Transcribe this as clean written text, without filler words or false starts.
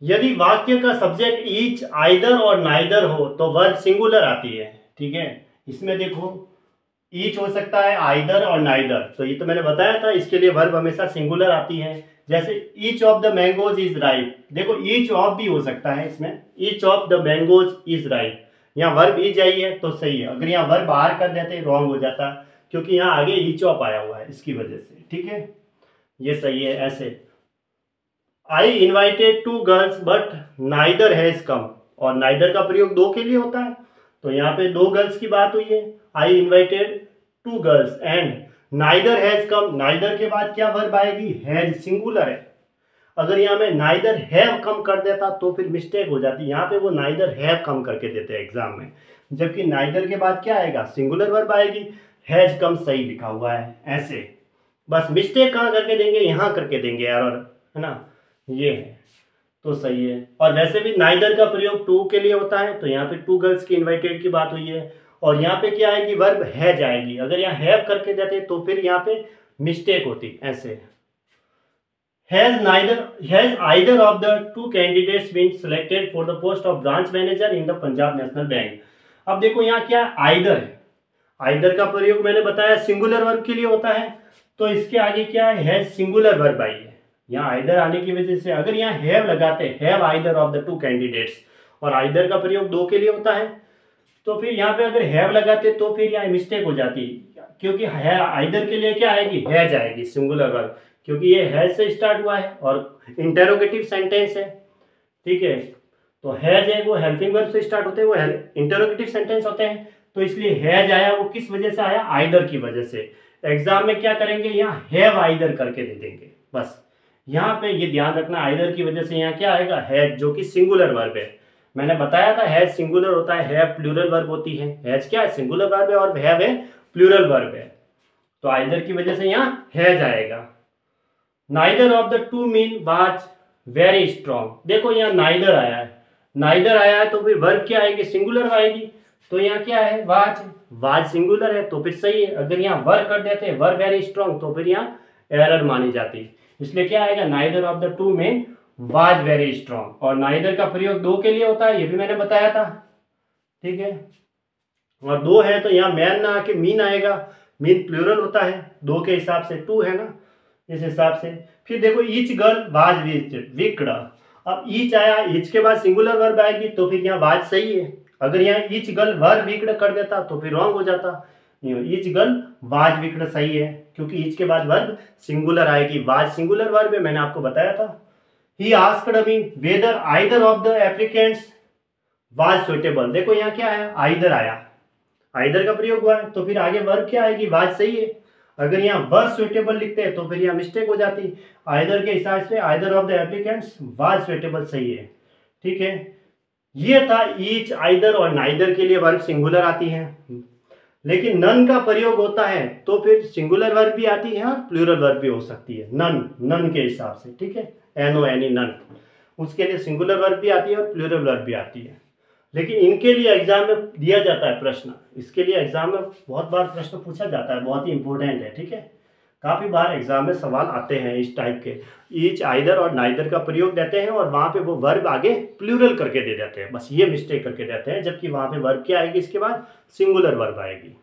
यदि वाक्य का सब्जेक्ट ईच, आइदर और नाइदर हो तो वर्ब सिंगुलर आती है। ठीक है, इसमें देखो ईच हो सकता है, आइदर और नाइदर, तो ये तो मैंने बताया था, इसके लिए वर्ब हमेशा सिंगुलर आती है। जैसे each of the mangoes is ripe, देखो ईच ऑफ भी हो सकता है इसमें, each of the mangoes is ripe, यहाँ वर्ब ईच आई है तो सही है। अगर यहाँ वर्ब बाहर कर देते रॉन्ग हो जाता, क्योंकि यहाँ आगे ईच ऑफ आया हुआ है इसकी वजह से। ठीक है, ये सही है। ऐसे I invited two girls but neither has come, और नाइदर का प्रयोग दो के लिए होता है, तो यहाँ पे दो गर्ल्स की बात हुई है। I invited two girls and neither has come, neither के बाद क्या वर्ब आएगी, हैज, सिंगुलर है। अगर यहाँ में नाइदर हैव कम कर देता तो फिर मिस्टेक हो जाती, यहाँ पे वो नाइदर हैव कम करके देते हैं एग्जाम में, जबकि नाइदर के बाद क्या आएगा, सिंगुलर वर्ब आएगी, हैज कम सही लिखा हुआ है। ऐसे बस मिस्टेक कहाँ करके देंगे, यहाँ करके देंगे एरर, है ना, ये है तो सही है। और वैसे भी नाइदर का प्रयोग टू के लिए होता है, तो यहाँ पे टू गर्ल्स की इन्वाइटेड की बात हुई है, और यहाँ पे क्या आएगी, वर्ब हैज आएगी। अगर यहाँ हैव करके देते तो फिर यहाँ पे मिस्टेक होती। ऐसे has either of the two candidates been selected for the post of branch manager in the Punjab National Bank. अब देखो यहाँ क्या है, आइदर है, आइदर का प्रयोग मैंने बताया सिंगुलर वर्ब के लिए होता है, तो इसके आगे क्या है, हैज सिंगुलर वर्ब आई है। यहाँ आइदर आने की वजह से अगर यहाँ हैव लगाते, have either of the two candidates, और आइदर का प्रयोग दो के लिए होता है, तो फिर यहाँ पे अगर हैव लगाते तो फिर यहाँ मिस्टेक हो जाती, क्योंकि आइदर के लिए क्या आएगी, हैज आएगी, सिंगुलर वर्ब, क्योंकि ये हैज से स्टार्ट हुआ है और इंटेरोगेटिव सेंटेंस है। ठीक है, तो हैज है वो हेल्पिंग वर्ब से स्टार्ट होते हैं, वो इंटेरोगेटिव सेंटेंस होते हैं, तो इसलिए हैज आया वो किस वजह से आया, आइदर की वजह से। एग्जाम में क्या करेंगे, यहाँ हैव आइदर करके दे देंगे बस। यहाँ पे ये ध्यान रखना, आइदर की वजह से यहाँ क्या आएगा, हैज, जो कि सिंगुलर वर्ब है। मैंने बताया था हैज सिंगुलर होता है, हैव प्लूरल वर्ब होती है। हैज क्या है, सिंगुलर वर्ब है, और हैव है प्लूरल वर्ब है, तो आइदर की वजह से यहाँ हैज आएगा। Neither of the to mean was very strong, देखो यहाँ नाइदर आया है, नाइदर आया है तो फिर वर्ब क्या आएगी, सिंगुलर आएगी, तो यहाँ क्या है, वाज, वाज सिंगुलर है तो फिर सही है। अगर यहाँ वर्ब कर देते हैं, वर्ब वेरी स्ट्रॉन्ग, तो फिर यहाँ एरर मानी जाती, इसलिए क्या आएगा, neither of the to main was very strong. और नाइदर का प्रयोग दो के लिए होता है, ये भी मैंने बताया था। ठीक है, और दो है तो यहाँ मैन ना आके मीन आएगा, मीन प्लूरल होता है दो के हिसाब से, टू है ना, इस हिसाब से। फिर देखो ईच गर्ल वाज विक्ड, अब ईच आया, ईच के बाद सिंगुलर वर्ब आएगी तो फिर यहाँ वाज सही है। अगर यहाँ ईच गर्ल वर्ब विक्ड कर देता तो फिर रॉन्ग हो जाता, ईच गर्ल वाज विक्ड सही है, क्योंकि ईच के बाद वर्ब सिंगुलर आएगी, वाज सिंगुलर वर्ब है, मैंने आपको बताया था। He asked me whether either of the applicants was suitable, देखो यहाँ क्या है, आइदर आया, आइदर का प्रयोग हुआ है, तो फिर आगे वर्ब क्या आएगी, वाज सही है। अगर यहाँ वर्ब सुइटेबल लिखते हैं तो फिर यहाँ मिस्टेक हो जाती, आइदर के हिसाब से either of the applicants was suitable सही है। ठीक है, ये था ईच, आइदर और नाइदर के लिए वर्ब सिंगुलर आती है, लेकिन नन का प्रयोग होता है तो फिर सिंगुलर वर्ब भी आती है और प्लूरल वर्ब भी हो सकती है, नन, नन के हिसाब से। ठीक है, NONE नन, उसके लिए सिंगुलर वर्ब भी आती है और प्लूरल वर्ब भी आती है। लेकिन इनके लिए एग्जाम में दिया जाता है प्रश्न, इसके लिए एग्जाम में बहुत बार प्रश्न पूछा जाता है, बहुत ही इंपॉर्टेंट है। ठीक है, काफ़ी बार एग्जाम में सवाल आते हैं इस टाइप के, ईच, आइदर और नाइदर का प्रयोग देते हैं और वहाँ पे वो वर्ब आगे प्लूरल करके दे देते हैं, बस ये मिस्टेक करके देते हैं, जबकि वहाँ पे वर्ब क्या आएगी, इसके बाद सिंगुलर वर्ब आएगी।